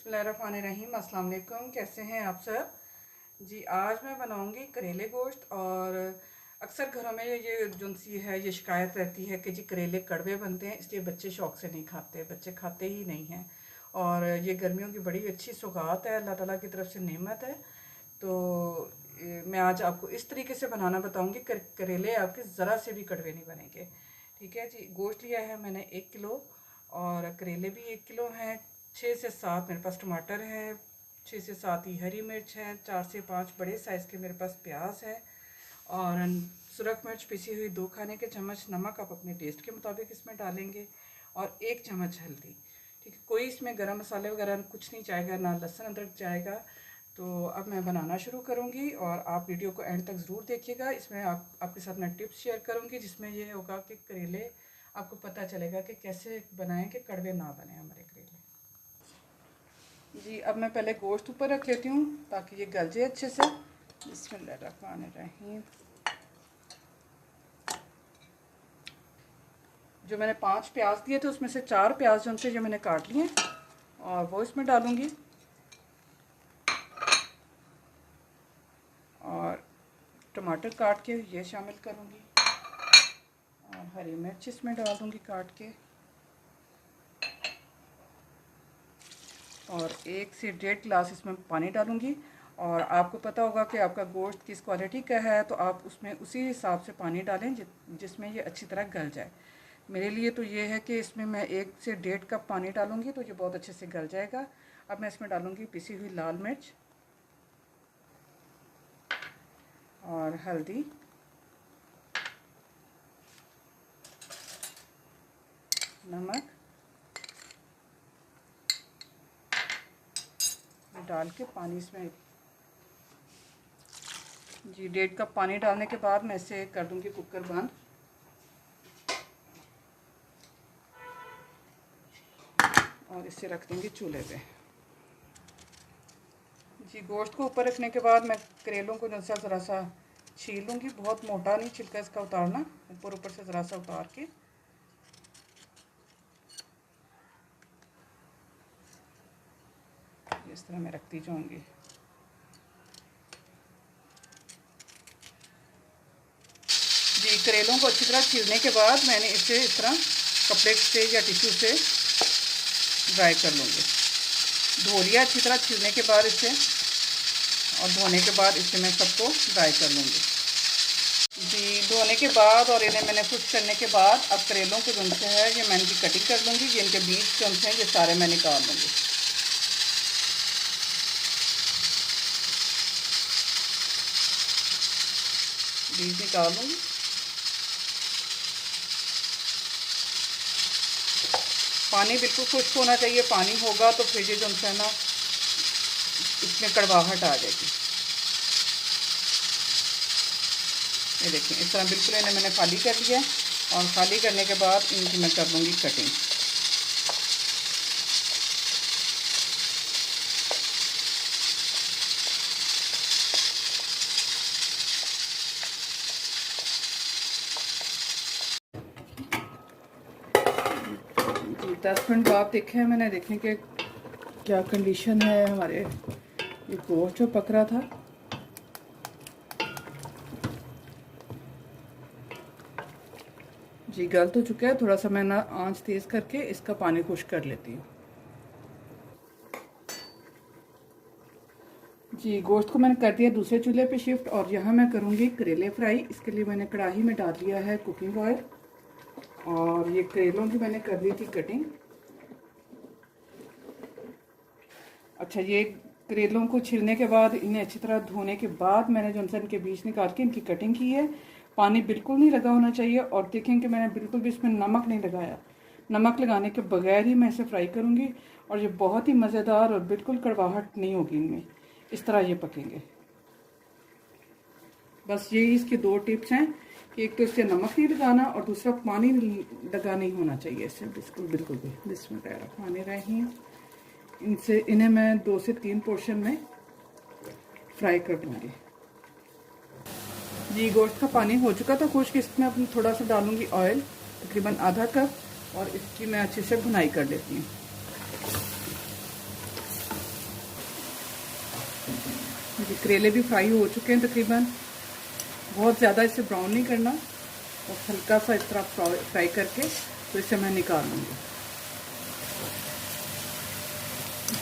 बिस्मिल्लाहिर्रहमानिर्रहीम। अस्सलाम वालेकुम। कैसे हैं आप सब? जी, आज मैं बनाऊंगी करेले गोश्त। और अक्सर घरों में ये जो सी है ये शिकायत रहती है कि जी करेले कड़वे बनते हैं, इसलिए बच्चे शौक़ से नहीं खाते, बच्चे खाते ही नहीं हैं। और ये गर्मियों की बड़ी अच्छी सौगात है, अल्लाह ताला की तरफ से नेमत है। तो मैं आज आपको इस तरीके से बनाना बताऊंगी, करेले आपके ज़रा से भी कड़वे नहीं बनेंगे। ठीक है जी। गोश्त लिया है मैंने 1 किलो और करेले भी 1 किलो हैं। 6 से 7 मेरे पास टमाटर है, 6 से 7 ही हरी मिर्च है, 4 से 5 बड़े साइज़ के मेरे पास प्याज है और सुरख मिर्च पिसी हुई 2 खाने के चम्मच, नमक आप अपने टेस्ट के मुताबिक इसमें डालेंगे और 1 चम्मच हल्दी। ठीक है, कोई इसमें गरम मसाले वगैरह कुछ नहीं जाएगा, ना लहसुन अदरक जाएगा। तो अब मैं बनाना शुरू करूँगी और आप वीडियो को एंड तक ज़रूर देखिएगा। इसमें आपके साथ मैं टिप्स शेयर करूँगी, जिसमें ये होगा कि करेले आपको पता चलेगा कि कैसे बनाएं कि कड़वे ना बने हमारे करेले। जी, अब मैं पहले गोश्त ऊपर रख लेती हूँ ताकि ये गल जाए अच्छे से। बिस्मिल्लाहिर्रहमानिर्रहीम। जो मैंने 5 प्याज दिए थे उसमें से 4 प्याज जो उनसे जो मैंने काट लिए और वो इसमें डालूँगी और टमाटर काट के ये शामिल करूँगी और हरी मिर्च इसमें डाल दूँगी काट के और 1 से 1.5 गिलास इसमें पानी डालूँगी। और आपको पता होगा कि आपका गोश्त किस क्वालिटी का है, तो आप उसमें उसी हिसाब से पानी डालें जिसमें ये अच्छी तरह गल जाए। मेरे लिए तो ये है कि इसमें मैं 1 से 1.5 कप पानी डालूँगी तो ये बहुत अच्छे से गल जाएगा। अब मैं इसमें डालूँगी पिसी हुई लाल मिर्च और हल्दी, नमक डाल के पानी इसमें जी 1.5 कप पानी डालने के बाद मैं इसे कर दूंगी कुकर बंद और इसे रख दूंगी चूल्हे पे। जी, गोश्त को ऊपर रखने के बाद मैं करेलों को ज़रा सा छील लूँगी, बहुत मोटा नहीं छिलका इसका उतारना, ऊपर से ज़रा सा उतार के इस तरह मैं रखती जाऊँगी। जी, करेलों को अच्छी तरह छीलने के बाद मैंने इसे इस तरह कपड़े से या टिश्यू से ड्राई कर लूँगी। धो लिया अच्छी तरह छीलने के बाद इसे, और धोने के बाद इसे मैं सबको ड्राई कर लूँगी। जी, धोने के बाद और इन्हें मैंने खुश करने के बाद अब करेलों को जो है ये मैं इनकी कटिंग कर लूँगी। ये इनके बीज जो हैं ये सारे मैं निकाल लूँगी। बीज निकाल लूँगी। पानी बिल्कुल खुश्क होना चाहिए, पानी होगा तो फिर ये जो है ना इसमें कड़वाहट आ जाएगी। ये देखिए इस तरह बिल्कुल इन्हें मैंने खाली कर लिया और खाली करने के बाद इनकी मैं कर लूँगी कटिंग। जी, 10 मिनट बाद देखे मैंने, देखें कि क्या कंडीशन है हमारे ये गोश्त जो पक रहा था। जी, गल तो चुका है। थोड़ा सा मैं ना आंच तेज़ करके इसका पानी खुश्क कर लेती हूँ। जी, गोश्त को मैंने कर दिया दूसरे चूल्हे पे शिफ्ट और यहाँ मैं करूँगी करेले फ्राई। इसके लिए मैंने कढ़ाई में डाल दिया है कुकिंग ऑयल और ये करेलों की मैंने कर ली थी कटिंग। अच्छा, ये करेलों को छिलने के बाद इन्हें अच्छी तरह धोने के बाद मैंने जो इनके बीज निकाल के इनकी कटिंग की है। पानी बिल्कुल नहीं लगा होना चाहिए और देखें कि मैंने बिल्कुल भी इसमें नमक नहीं लगाया। नमक लगाने के बगैर ही मैं इसे फ्राई करूँगी और ये बहुत ही मज़ेदार और बिल्कुल कड़वाहट नहीं होगी इनमें। इस तरह ये पकेंगे। बस यही इसके 2 टिप्स हैं कि एक तो इससे नमक नहीं लगाना और दूसरा पानी लगा नहीं होना चाहिए इससे बिल्कुल भी। बिस्मिल्लाहिर्रहमानिर्रहीम। इन्हें मैं 2 से 3 पोर्शन में फ्राई कर दूँगी। जी, गोश्त का पानी हो चुका था खुश्क। इसमें अपनी थोड़ा सा डालूँगी ऑयल, तकरीबन ½ कप, और इसकी मैं अच्छे से भुनाई कर लेती हूँ। ये करेले भी फ्राई हो चुके हैं तकरीबन। बहुत ज़्यादा इसे ब्राउन नहीं करना, और हल्का सा इस तरह फ्राई करके तो इसे मैं निकाल लूँगी।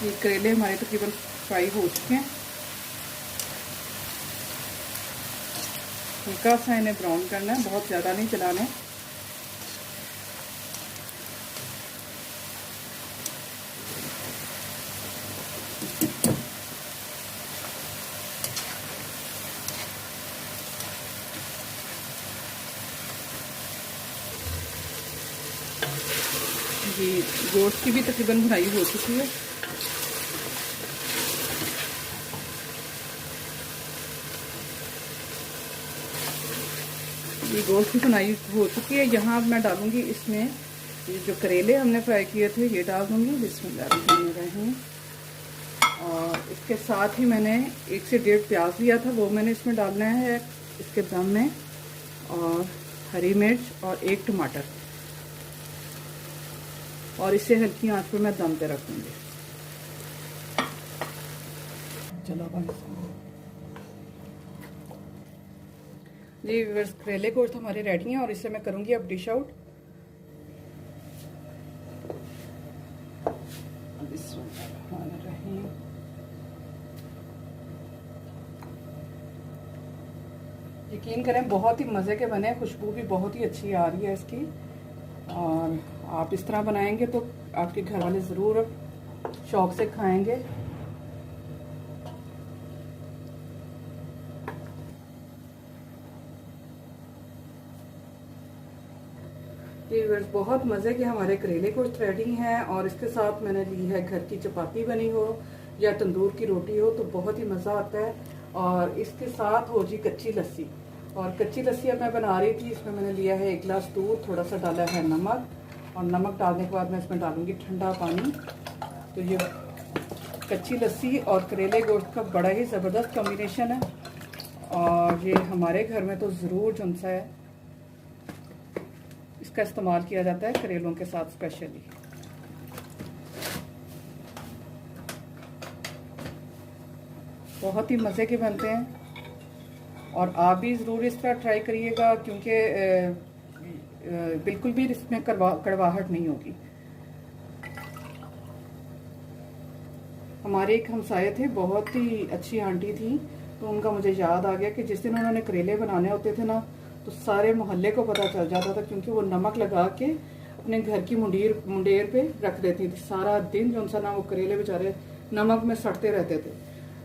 ये करेले हमारे तकरीबन फ्राई हो चुके हैं। हल्का सा इन्हें ब्राउन करना है, बहुत ज़्यादा नहीं चलाना है। जी गोश्त की भी तकरीबन भुनाई हो चुकी है। ये गोश्त की भुनाई हो चुकी है। यहाँ अब मैं डालूंगी इसमें ये जो करेले हमने फ्राई किए थे ये डाल दूंगी। बिस्मिल्लाहिर्रहमानिर्रहीम। और इसके साथ ही मैंने 1 से 1.5 प्याज लिया था, वो मैंने इसमें डालना है इसके दम में, और हरी मिर्च और 1 टमाटर, और इसे हल्की आंच पे मैं दम पे रखूंगी। चलो जी करेले गोश्त हमारे रेडी हैं, और इसे मैं करूंगी अब डिश आउट। यकीन करें बहुत ही मज़े के बने, खुशबू भी बहुत ही अच्छी आ रही है इसकी। और आप इस तरह बनाएंगे तो आपके घर वाले ज़रूर शौक से खाएंगे। बहुत मज़े के हमारे करेले गोश्त रेडी हैं, और इसके साथ मैंने ली है घर की चपाती बनी हो या तंदूर की रोटी हो तो बहुत ही मज़ा आता है। और इसके साथ हो जी कच्ची लस्सी, और कच्ची लस्सी अब मैं बना रही थी। इसमें मैंने लिया है 1 गिलास दूध, थोड़ा सा डाला है नमक, और नमक डालने के बाद मैं इसमें डालूंगी ठंडा पानी। तो ये कच्ची लस्सी और करेले गोश्त का बड़ा ही ज़बरदस्त कॉम्बिनेशन है, और ये हमारे घर में तो ज़रूर जो सा है इसका इस्तेमाल किया जाता है करेलों के साथ स्पेशली। बहुत ही मज़े के बनते हैं, और आप भी ज़रूर इस तरह ट्राई करिएगा, क्योंकि बिल्कुल भी इसमें कड़वाहट नहीं होगी। हमारे एक हमसाये थे, बहुत ही अच्छी आंटी थी, तो उनका मुझे याद आ गया कि जिस दिन उन्होंने करेले बनाने होते थे ना तो सारे मोहल्ले को पता चल जाता था, क्योंकि वो नमक लगा के अपने घर की मुंडेर पे रख देती थी। सारा दिन जो सा ना वो करेले बेचारे नमक में सड़ते रहते थे,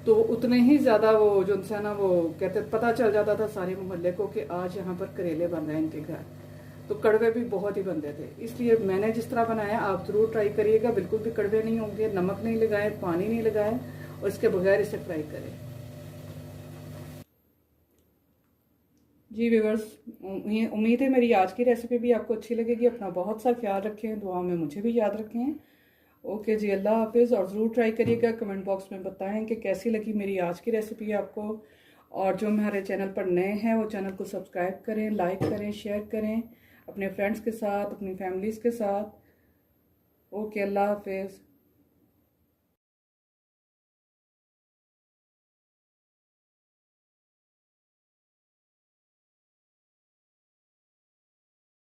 तो उतने ही ज़्यादा वो जो सा ना वो कहते पता चल जाता था सारे मोहल्ले को कि आज यहाँ पर करेले बन रहे हैं इनके घर। तो कड़वे भी बहुत ही बनते थे, इसलिए मैंने जिस तरह बनाया आप ज़रूर ट्राई करिएगा। बिल्कुल भी कड़वे नहीं होंगे, नमक नहीं लगाए, पानी नहीं लगाए, और इसके बगैर इसे ट्राई करें। जी व्यूअर्स, उम्मीद है मेरी आज की रेसिपी भी आपको अच्छी लगेगी। अपना बहुत सा ख्याल रखें, दुआ में मुझे भी याद रखें। ओके जी, अल्लाह हाफिज़। और ज़रूर ट्राई करिएगा, कमेंट बॉक्स में बताएं कि कैसी लगी मेरी आज की रेसिपी आपको। और जो हमारे चैनल पर नए हैं वो चैनल को सब्सक्राइब करें, लाइक करें, शेयर करें अपने फ्रेंड्स के साथ, अपनी फैमिलीज़ के साथ। ओके, अल्लाह हाफिज़।